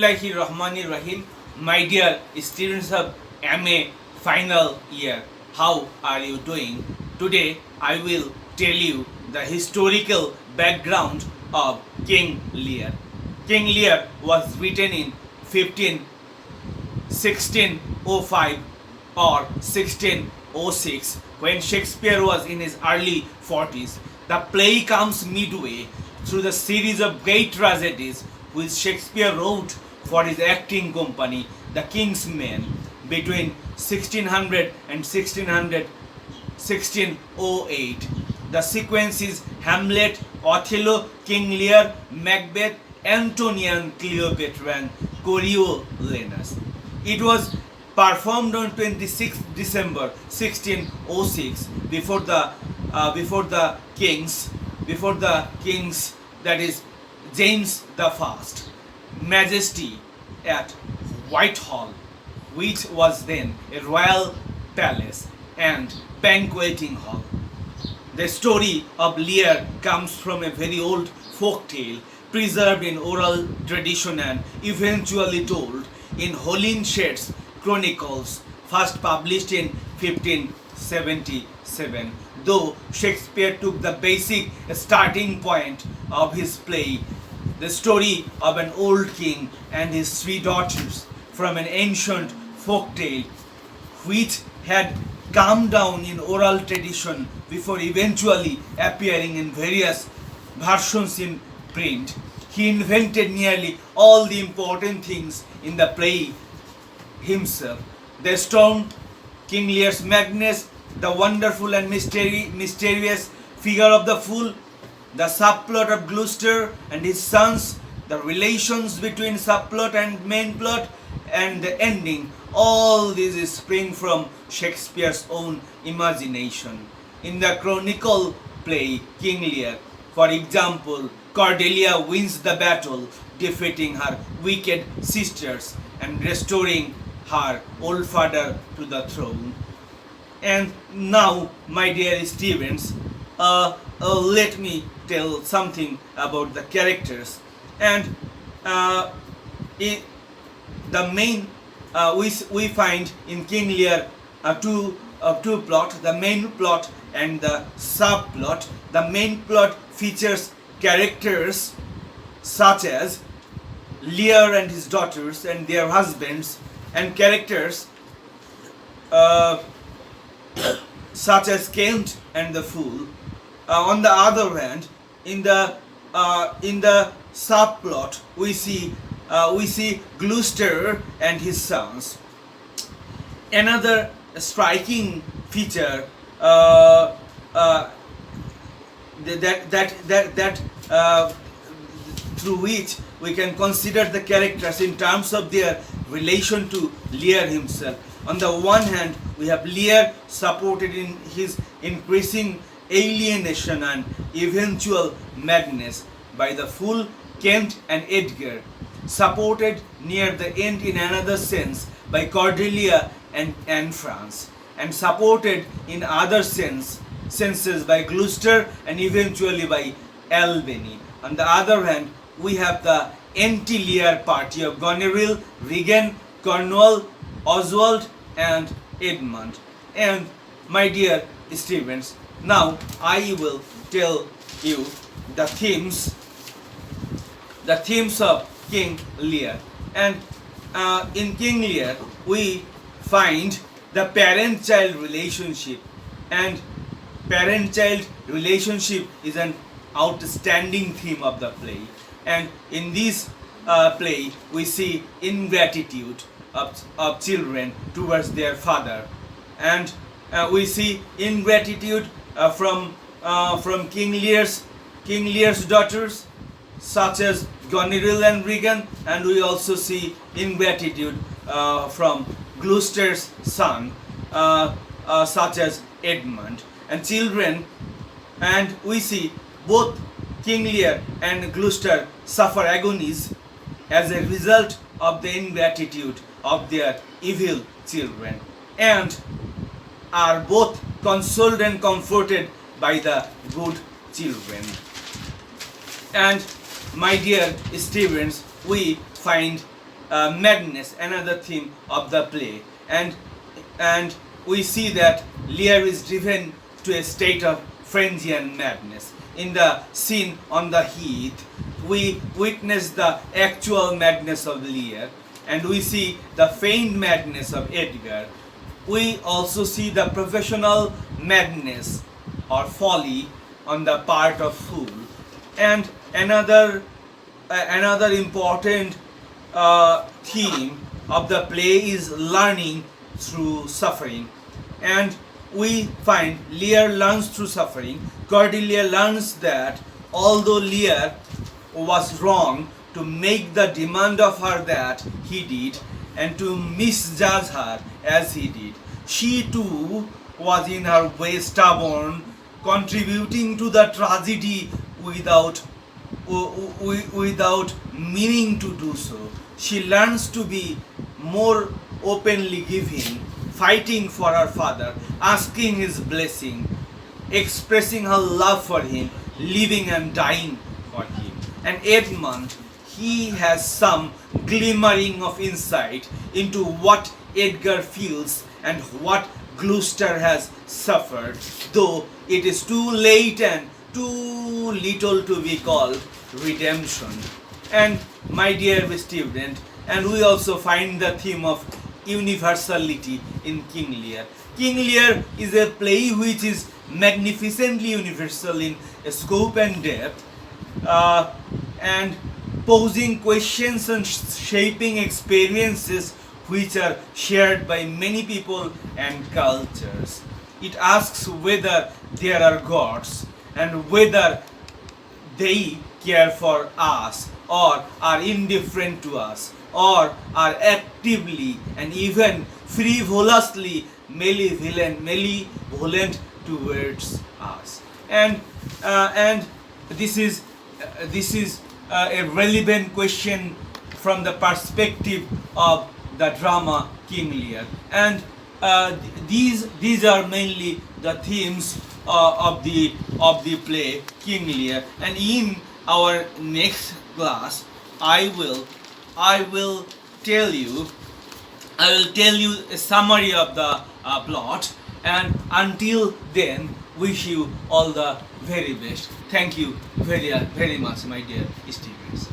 Bismillahirrahmanirrahim. My dear students of MA final year, how are you doing? Today I will tell you the historical background of King Lear. King Lear was written in 1605 or 1606 when Shakespeare was in his early 40s. The play comes midway through the series of great tragedies which Shakespeare wrote for his acting company, The King's Men, between 1600 and 1608. The sequence is Hamlet, Othello, King Lear, Macbeth, Antony and Cleopatra and Coriolanus. It was performed on 26th December 1606 before the kings, that is James the First Majesty at Whitehall, which was then a royal palace and banqueting hall. The story of Lear comes from a very old folk tale preserved in oral tradition and eventually told in Holinshed's Chronicles, first published in 1577. Though Shakespeare took the basic starting point of his play, the story of an old king and his three daughters, from an ancient folk tale which had come down in oral tradition before eventually appearing in various versions in print. He invented nearly all the important things in the play himself. The storm, King Lear's madness, the wonderful and mysterious figure of the fool, the subplot of Gloucester and his sons, the relations between subplot and main plot, and the ending. All this is spring from Shakespeare's own imagination. In the chronicle play King Lear, for example, Cordelia wins the battle, defeating her wicked sisters and restoring her old father to the throne. And now, my dear students, let me tell something about the characters. And the main we find in King Lear two plot, the main plot and the subplot. The main plot features characters such as Lear and his daughters and their husbands, and characters such as Kent and the fool. On the other hand, in the subplot, we see Gloucester and his sons. Another striking feature through which we can consider the characters in terms of their relation to Lear himself. On the one hand, we have Lear supported in his increasing alienation and eventual madness by the fool Kent and Edgar, supported near the end in another sense by Cordelia and France, and supported in other senses by Gloucester and eventually by Albany. On the other hand, we have the anti-Lear party of Goneril, Regan, Cornwall, Oswald and Edmund. And my dear students, now I will tell you the themes of King Lear. And in King Lear we find the parent-child relationship, and parent-child relationship is an outstanding theme of the play. And in this play we see ingratitude of children towards their father, and we see ingratitude from King Lear's daughters such as Goneril and Regan, and we also see ingratitude from Gloucester's son such as Edmund and children, and we see both King Lear and Gloucester suffer agonies as a result of the ingratitude of their evil children, and are both consoled and comforted by the good children. And my dear students, we find madness, another theme of the play, and we see that Lear is driven to a state of frenzy and madness. In the scene on the heath, we witness the actual madness of Lear, and we see the feigned madness of Edgar. We also see the professional madness or folly on the part of Fool. And another important theme of the play is learning through suffering. And we find Lear learns through suffering. Cordelia learns that although Lear was wrong to make the demand of her that he did and to misjudge her as he did, she too was in her way stubborn, contributing to the tragedy without meaning to do so. She learns to be more openly giving, fighting for her father, asking his blessing, expressing her love for him, living and dying for him. And Edmund, he has some glimmering of insight into what Edgar feels and what Gloucester has suffered, though it is too late and too little to be called redemption. And my dear student, and we also find the theme of universality in King Lear. King Lear is a play which is magnificently universal in scope and depth, and posing questions and shaping experiences which are shared by many people and cultures. It asks whether there are gods and whether they care for us or are indifferent to us or are actively and even frivolously malevolent towards us. And this is a relevant question from the perspective of the drama King Lear. And these are mainly the themes of the play King Lear. And in our next class, I will tell you a summary of the plot. And until then, wish you all the very best. Thank you very much, my dear students.